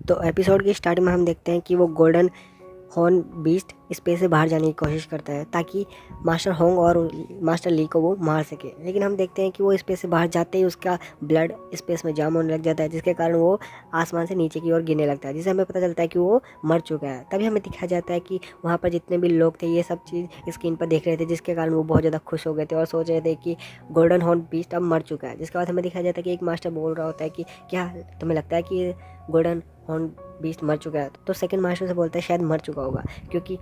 तो एपिसोड की स्टार्ट में हम देखते हैं कि वो गोल्डन हॉर्न बीस्ट स्पेस से बाहर जाने की कोशिश करता है ताकि मास्टर होंग और मास्टर ली को वो मार सके। लेकिन हम देखते हैं कि वो स्पेस से बाहर जाते ही उसका ब्लड स्पेस में जाम होने लग जाता है, जिसके कारण वो आसमान से नीचे की ओर गिरने लगता है, जिससे हमें पता चलता है कि वो मर चुका है। तभी हमें दिखाया जाता है कि वहाँ पर जितने भी लोग थे ये सब चीज़ स्क्रीन पर देख रहे थे, जिसके कारण वो बहुत ज़्यादा खुश हो गए थे और सोच रहे थे कि गोल्डन हॉर्न बीस्ट अब मर चुका है। जिसके बाद हमें दिखाया जाता है कि एक मास्टर बोल रहा होता है कि क्या तुम्हें लगता है कि गोल्डन हॉर्न बीस्ट मर चुका है? तो सेकंड मास्टर से बोलता है शायद मर चुका होगा, क्योंकि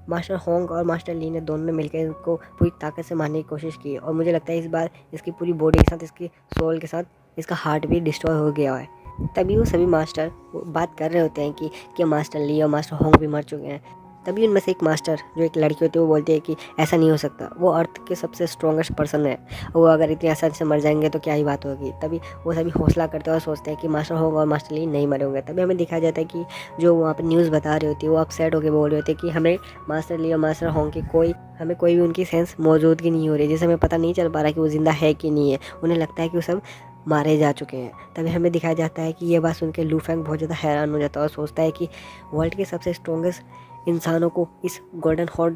मास्टर होंग और मास्टर ली ने दोनों ने मिलकर इसको पूरी ताकत से मारने की कोशिश की और मुझे लगता है इस बार इसकी पूरी बॉडी के साथ, इसकी सोल के साथ इसका हार्ट भी डिस्ट्रॉय हो गया है। तभी वो सभी मास्टर बात कर रहे होते हैं कि मास्टर ली और मास्टर होंग भी मर चुके हैं। तभी उनमें से एक मास्टर जो एक लड़की होती है वो बोलती है कि ऐसा नहीं हो सकता, वो अर्थ के सबसे स्ट्रॉन्गेस्ट पर्सन है, वो अगर इतनी आसानी से मर जाएंगे तो क्या ही बात होगी। तभी वो सभी हौसला करते हैं और सोचते हैं कि मास्टर होंग और मास्टर ली नहीं मरे होंगे। तभी हमें दिखाया जाता है कि जो वहाँ पर न्यूज़ बता रही होती है वो अपसेट होकर बोल रहे होते हैं कि हमें मास्टर ली और मास्टर होंग की हमें कोई भी उनकी सेंस मौजूदगी नहीं हो रही, जिससे हमें पता नहीं चल पा रहा कि वो ज़िंदा है कि नहीं है। उन्हें लगता है कि वो सब मारे जा चुके हैं। तभी हमें दिखाया जाता है कि ये बात सुन के लू फेंग बहुत ज़्यादा हैरान हो जाता है और सोचता है कि वर्ल्ड के सबसे स्ट्रॉन्गेस्ट इंसानों को इस गोल्डन हॉर्न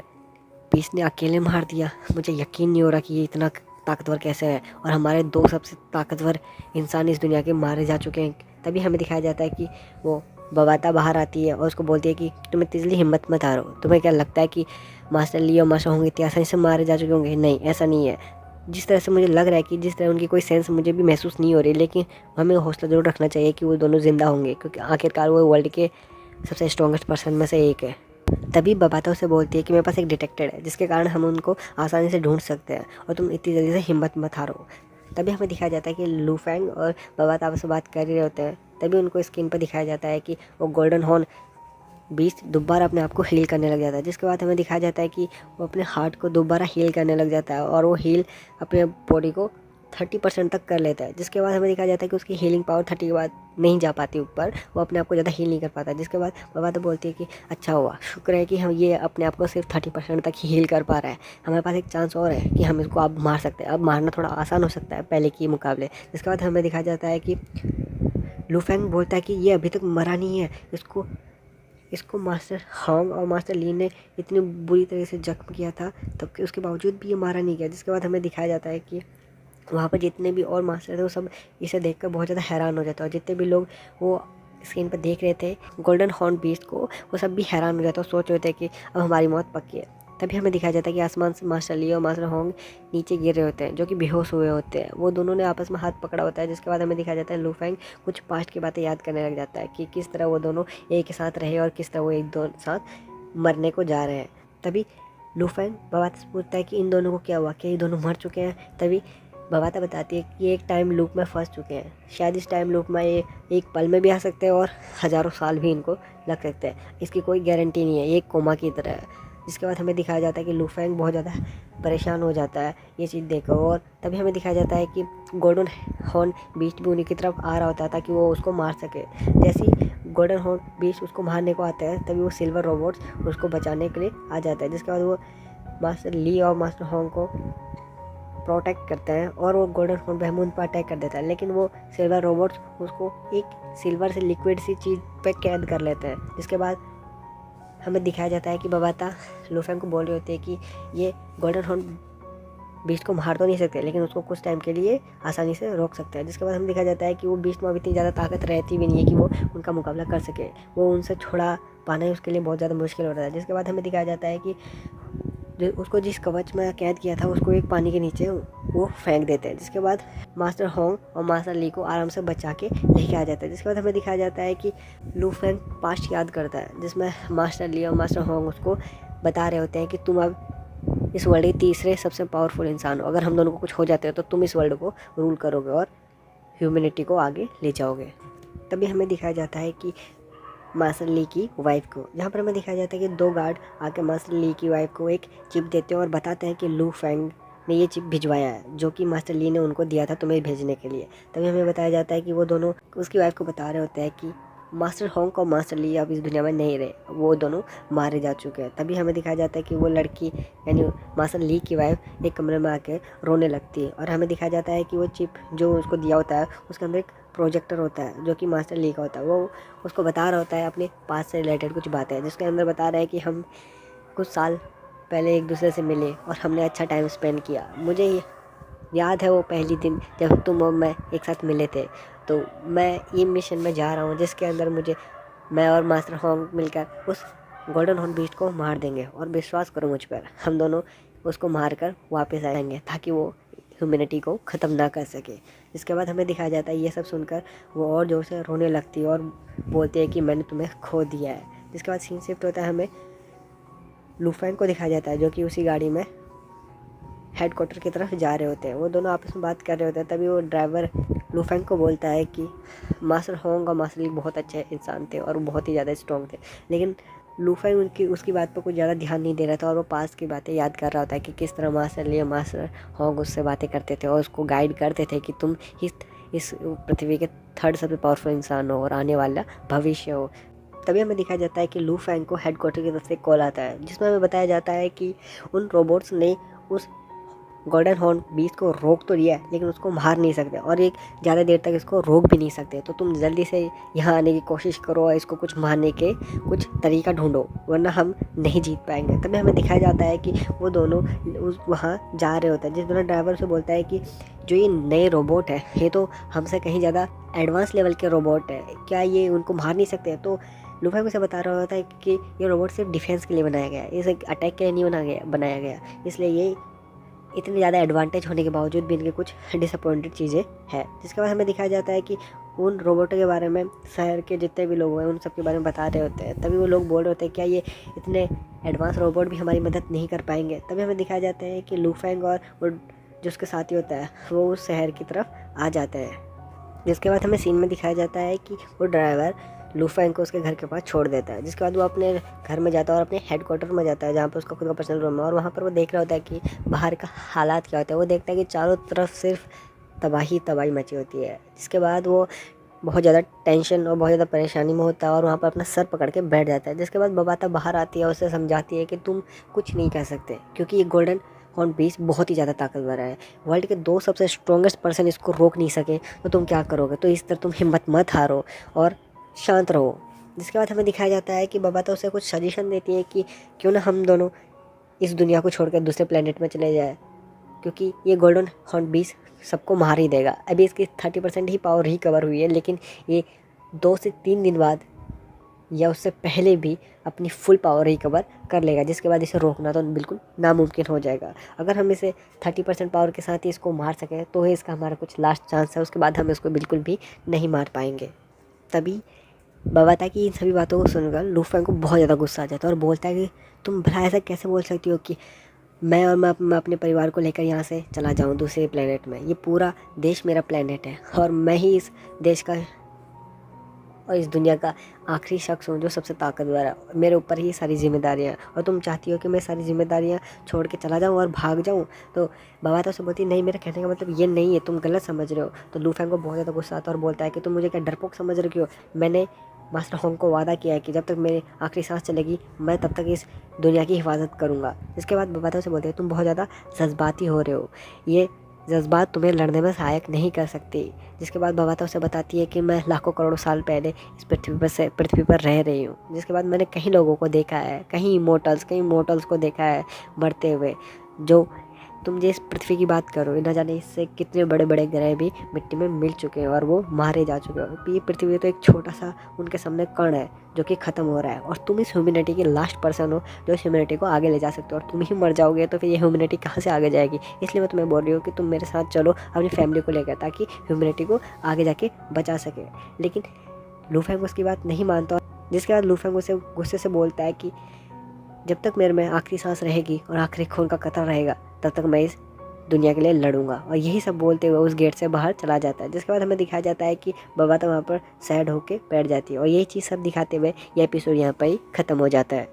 बीस्ट ने अकेले मार दिया। मुझे यकीन नहीं हो रहा कि ये इतना ताकतवर कैसे है, और हमारे दो सबसे ताकतवर इंसान इस दुनिया के मारे जा चुके हैं। तभी हमें दिखाया जाता है कि वो बबाता बाहर आती है और उसको बोलती है कि तुम इतनी हिम्मत मत हारो, तुम्हें क्या लगता है कि मास्टर ली और मास्टर होंगे इतनी आसानी से मारे जा चुके होंगे? नहीं, ऐसा नहीं है। जिस तरह से मुझे लग रहा है कि जिस तरह उनकी कोई सेंस मुझे भी महसूस नहीं हो रही, लेकिन हमें हौसला ज़रूर रखना चाहिए कि वो दोनों ज़िंदा होंगे, क्योंकि आखिरकार वो वर्ल्ड के सबसे स्ट्रॉन्गेस्ट पर्सन में से एक है। तभी बबाता उसे बोलती है कि मेरे पास एक डिटेक्टर है जिसके कारण हम उनको आसानी से ढूंढ सकते हैं और तुम इतनी जल्दी से हिम्मत मत हारो। तभी हमें दिखाया जाता है कि लू फेंग और बबाता आपस में बात कर रहे होते हैं। तभी उनको स्क्रीन पर दिखाया जाता है कि वो गोल्डन हॉर्न बीस्ट दोबारा अपने आप को हील करने लग जाता है, जिसके बाद हमें दिखाया जाता है कि वो अपने हार्ट को दोबारा हील करने लग जाता है और वो हील अपने बॉडी को 30% तक कर लेता है। जिसके बाद हमें दिखाया जाता है कि उसकी हीलिंग पावर 30 के बाद नहीं जा पाती ऊपर, वो अपने आप को ज़्यादा हील नहीं कर पाता। जिसके बाद बाबा तो बोलती है कि अच्छा हुआ, शुक्र है कि हम ये अपने आप को सिर्फ 30% तक ही हील कर पा रहा है, हमारे पास एक चांस और है कि हम इसको अब मार सकते हैं। अब मारना थोड़ा आसान हो सकता है पहले के मुकाबले। जिसके बाद हमें दिखाया जाता है कि लू फेंग बोलता है कि ये अभी तक मरा नहीं है, इसको इसको मास्टर होंग और मास्टर ली ने इतनी बुरी तरह से जख्म किया था, तब कि उसके बावजूद भी ये मारा नहीं गया। जिसके बाद हमें दिखाया जाता है कि वहाँ पर जितने भी और मास्टर थे वो सब इसे देखकर बहुत ज़्यादा हैरान हो जाता है, और जितने भी लोग वो स्क्रीन पर देख रहे थे गोल्डन हॉर्न बीस्ट को, वो सब भी हैरान हो जाते और सोच रहे थे कि अब हमारी मौत पक्की है। तभी हमें दिखाया जाता है कि आसमान से मास्टर ली और मास्टर होंग नीचे गिर रहे होते हैं, जो कि बेहोश हुए होते हैं। वो दोनों ने आपस में हाथ पकड़ा होता है। जिसके बाद हमें दिखाया जाता है लू फेंग कुछ पास्ट की बातें याद करने लग जाता है कि किस तरह वो दोनों एक साथ रहे और किस तरह वो एक दो साथ मरने को जा रहे हैं। तभी लू फेंग बाबा से पूछता है कि इन दोनों को क्या हुआ, क्या ये दोनों मर चुके हैं? तभी बबाता बताती है कि ये एक टाइम लूप में फंस चुके हैं, शायद इस टाइम लूप में ये एक पल में भी आ सकते हैं और हज़ारों साल भी इनको लग सकते हैं, इसकी कोई गारंटी नहीं है, ये एक कोमा की तरह है। जिसके बाद हमें दिखाया जाता है कि लू फेंग बहुत ज़्यादा परेशान हो जाता है ये चीज़ देखकर, और तभी हमें दिखाया जाता है कि गोल्डन हॉर्न बीस्ट भी उन्हीं की तरफ आ रहा होता है ताकि वो उसको मार सके। जैसे ही गोल्डन हॉर्न बीस्ट उसको मारने को आता है, तभी वो सिल्वर रोबोट्स उसको बचाने के लिए आ जाता है। जिसके बाद वो मास्टर ली और मास्टर होंग को प्रोटेक्ट करते हैं और वो गोल्डन हॉर्न बेहमून पर अटैक कर देता है, लेकिन वो सिल्वर रोबोट्स उसको एक सिल्वर से लिक्विड सी चीज़ पे कैद कर लेते हैं। जिसके बाद हमें दिखाया जाता है कि बबाता लू फेंग को बोल रही होती है कि ये गोल्डन हॉर्न बीस्ट को मार तो नहीं सकते, लेकिन उसको कुछ टाइम के लिए आसानी से रोक सकते हैं। जिसके बाद हमें दिखाया जाता है कि वो बीस्ट में अभी इतनी ज़्यादा ताकत रहती भी नहीं है कि वो उनका मुकाबला कर सके, वो उनसे छुड़ा पाना ही उसके लिए बहुत ज़्यादा मुश्किल हो रहा है। जिसके बाद हमें दिखाया जाता है कि जो उसको जिस कवच में कैद किया था उसको एक पानी के नीचे वो फेंक देते हैं। जिसके बाद मास्टर होंग और मास्टर ली को आराम से बचा के लेके आ जाता है। जिसके बाद हमें दिखाया जाता है कि लू फेंग पास्ट याद करता है, जिसमें मास्टर ली और मास्टर होंग उसको बता रहे होते हैं कि तुम अब इस वर्ल्ड के तीसरे सबसे पावरफुल इंसान हो, अगर हम दोनों को कुछ हो जाते हो तो तुम इस वर्ल्ड को रूल करोगे और ह्यूमैनिटी को आगे ले जाओगे। तभी हमें दिखाया जाता है कि मास्टर ली की वाइफ को, जहाँ पर हमें दिखाया जाता है कि दो गार्ड आके मास्टर ली की वाइफ को एक चिप देते हैं और बताते हैं कि लू फेंग ने ये चिप भिजवाया है, जो कि मास्टर ली ने उनको दिया था तुम्हें भेजने के लिए। तभी हमें बताया जाता है कि वो दोनों उसकी वाइफ को बता रहे होते हैं कि मास्टर होंग और मास्टर ली अब इस दुनिया में नहीं रहे, वो दोनों मारे जा चुके हैं। तभी हमें दिखाया जाता है कि वो लड़की यानी मास्टर ली की वाइफ एक कमरे में आके रोने लगती है और हमें दिखाया जाता है कि वो चिप जो उसको दिया होता है उसके अंदर एक प्रोजेक्टर होता है जो कि मास्टर ली का होता है। वो उसको बता रहा होता है अपने पास से रिलेटेड कुछ बातें, जिसके अंदर बता रहा है कि हम कुछ साल पहले एक दूसरे से मिले और हमने अच्छा टाइम स्पेंड किया। मुझे याद है वो पहली दिन जब तुम और मैं एक साथ मिले थे। तो मैं ये मिशन में जा रहा हूँ जिसके अंदर मैं और मास्टर होंग मिलकर उस गोल्डन हॉर्न बीस्ट को मार देंगे और विश्वास करो मुझ पर, हम दोनों उसको मार कर वापस आएंगे ताकि वो ह्यूमैनिटी को ख़त्म ना कर सके। इसके बाद हमें दिखाया जाता है ये सब सुनकर वो और ज़ोर से रोने लगती है और बोलती है कि मैंने तुम्हें खो दिया है। जिसके बाद सीन शिफ्ट होता है, हमें लू फेंग को दिखाया जाता है जो कि उसी गाड़ी में हेडक्वार्टर की तरफ जा रहे होते हैं। वो दोनों आपस में बात कर रहे होते हैं। तभी वो ड्राइवर लू फेंग को बोलता है कि मास्टर होंग और मास्टर ली बहुत अच्छे इंसान थे और वो बहुत ही ज़्यादा स्ट्रॉन्ग थे, लेकिन लू फेंग उसकी बात पर कुछ ज़्यादा ध्यान नहीं दे रहा था और वो पास की बातें याद कर रहा होता है कि किस तरह मास्टर ली और मास्टर होंग उससे बातें करते थे और उसको गाइड करते थे कि तुम इस पृथ्वी के थर्ड सबसे पावरफुल इंसान हो और आने वाला भविष्य हो। तभी हमें दिखाया जाता है कि लू फेंग को हेडक्वार्टर की तरफ से कॉल आता है जिसमें हमें बताया जाता है कि उन रोबोट्स ने उस गोल्डन हॉर्न बीस्ट को रोक तो दिया है लेकिन उसको मार नहीं सकते और एक ज़्यादा देर तक इसको रोक भी नहीं सकते। तो तुम जल्दी से यहाँ आने की कोशिश करो और इसको कुछ मारने के कुछ तरीका ढूंढो वरना हम नहीं जीत पाएंगे। तभी हमें दिखाया जाता है कि वो दोनों वहाँ जा रहे होते हैं। जिस दोनों ड्राइवर से बोलता है कि जो ये नए रोबोट है ये तो हमसे कहीं ज़्यादा एडवांस लेवल के रोबोट है, क्या ये उनको मार नहीं सकते? तो लू फेंग उसे बता रहा होता है कि ये रोबोट सिर्फ डिफेंस के लिए बनाया गया है, इसे अटैक के लिए नहीं बनाया गया, इसलिए ये इतने ज़्यादा एडवांटेज होने के बावजूद भी इनके कुछ डिसअपॉइंटेड चीज़ें हैं। जिसके बाद हमें दिखाया जाता है कि उन रोबोटों के बारे में शहर के जितने भी लोग हैं उन सब के बारे में बता रहे होते हैं। तभी वो लोग बोल रहे होते हैं क्या ये इतने एडवांस रोबोट भी हमारी मदद नहीं कर पाएंगे? तभी हमें दिखाया जाता है कि लू फेंग और वो जो उसके साथी होता है वो उस शहर की तरफ आ जाते हैं। जिसके बाद हमें सीन में दिखाया जाता है कि वो ड्राइवर लू फेंग को उसके घर के पास छोड़ देता है। जिसके बाद वो अपने घर में जाता है और अपने हेडक्वार्टर में जाता है जहाँ पर उसका खुद का पर्सनल रूम है और वहाँ पर वो देख रहा होता है कि बाहर का हालात क्या होता है। वो देखता है कि चारों तरफ सिर्फ तबाही मची होती है। जिसके बाद वो बहुत ज़्यादा टेंशन और बहुत ज़्यादा परेशानी में होता है और वहाँ पर अपना सर पकड़ के बैठ जाता है। जिसके बाद बबाता बाहर आती है और उसे समझाती है कि तुम कुछ नहीं कह सकते क्योंकि ये गोल्डन हॉर्न बीस्ट बहुत ही ज़्यादा ताकतवर है, वर्ल्ड के 2 सबसे स्ट्रॉन्गेस्ट पर्सन इसको रोक नहीं सके, तो तुम क्या करोगे? तो इस तरह तुम हिम्मत मत हारो और शांत रहो। जिसके बाद हमें दिखाया जाता है कि बबाता उसे कुछ सजेशन देती है कि क्यों ना हम दोनों इस दुनिया को छोड़कर दूसरे प्लेनेट में चले जाए क्योंकि ये गोल्डन हॉर्न बीस्ट सबको मार ही देगा। अभी इसकी 30% ही पावर रिकवर हुई है लेकिन ये 2 से 3 दिन बाद या उससे पहले भी अपनी फुल पावर रिकवर कर लेगा। जिसके बाद इसे रोकना तो बिल्कुल नामुमकिन हो जाएगा। अगर हम इसे 30% पावर के साथ ही इसको मार सकें तो ही इसका हमारा कुछ लास्ट चांस है, उसके बाद हम इसको बिल्कुल भी नहीं मार पाएंगे। तभी बबाता की इन सभी बातों को सुनकर लू फेंग को बहुत ज़्यादा गुस्सा आ जाता है और बोलता है कि तुम भला ऐसा कैसे बोल सकती हो कि मैं अपने परिवार को लेकर यहाँ से चला जाऊँ दूसरे प्लेनेट में? ये पूरा देश मेरा प्लेनेट है और मैं ही इस देश का और इस दुनिया का आखिरी शख्स हूँ जो सबसे ताकतवर है। मेरे ऊपर ही सारी जिम्मेदारियाँ हैं और तुम चाहती हो कि मैं सारी जिम्मेदारियाँ छोड़ के चला जाऊँ और भाग जाऊँ? तो बबाता से बोलती नहीं, मेरे कहने का मतलब ये नहीं है, तुम गलत समझ रहे हो। तो लू फेंग को बहुत ज़्यादा गुस्सा आता है और बोलता है कि तुम मुझे क्या डरपोक समझ रहे हो? मैंने मास्टर होंग को वादा किया है कि जब तक मेरी आखिरी सांस चलेगी मैं तब तक इस दुनिया की हिफाजत करूँगा। इसके बाद बबाता से बोलते हैं तुम बहुत ज़्यादा जज्बाती हो रहे हो, ये जज्बात तुम्हें लड़ने में सहायक नहीं कर सकती। जिसके बाद बबाता उसे बताती है कि मैं लाखों करोड़ों साल पहले इस पृथ्वी पर रह रही हूँ। जिसके बाद मैंने कई लोगों को देखा है, कई मोटल्स को देखा है मरते हुए। जो तुम जिस पृथ्वी की बात करो न जाने इससे कितने बड़े बड़े ग्रह भी मिट्टी में मिल चुके हैं और वो मारे जा चुके हैं। ये पृथ्वी तो एक छोटा सा उनके सामने कण है जो कि ख़त्म हो रहा है और तुम इस ह्यूमैनिटी के लास्ट पर्सन हो जो इस ह्यूमैनिटी को आगे ले जा सकते हो और तुम ही मर जाओगे तो फिर ये ह्यूमैनिटी कहाँ से आगे जाएगी? इसलिए मैं तुम्हें बोल रही हूँ कि तुम मेरे साथ चलो अपनी फैमिली को लेकर ताकि ह्यूमैनिटी को आगे जाके बचा सके। लेकिन लू फेंग उसकी बात नहीं मानता। जिसके बाद लू फेंग उसे गुस्से से बोलता है कि जब तक मेरे में आखिरी सांस रहेगी और आखिरी खून का कतरा रहेगा तब तक मैं इस दुनिया के लिए लड़ूंगा। और यही सब बोलते हुए उस गेट से बाहर चला जाता है। जिसके बाद हमें दिखाया जाता है कि बबाता वहाँ पर सैड होके बैठ जाती है और यही चीज़ सब दिखाते हुए यह एपिसोड यहाँ पर ही ख़त्म हो जाता है।